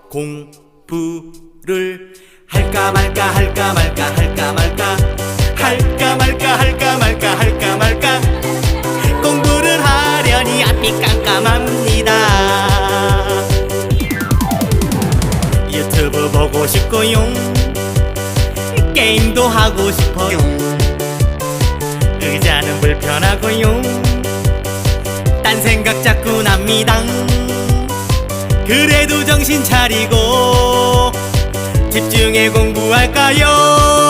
공부를 할까 말까 할까 말까 할까 말까 할까 말까 할까 말까 할까 말까 공부를 하려니 앞이 깜깜합니다. 유튜브 보고 싶고요, 게임도 하고 싶어요. 의자는 불편하고요, 딴 생각 자꾸 납니다. 그래도 정신 차리고 집중해 공부할까요?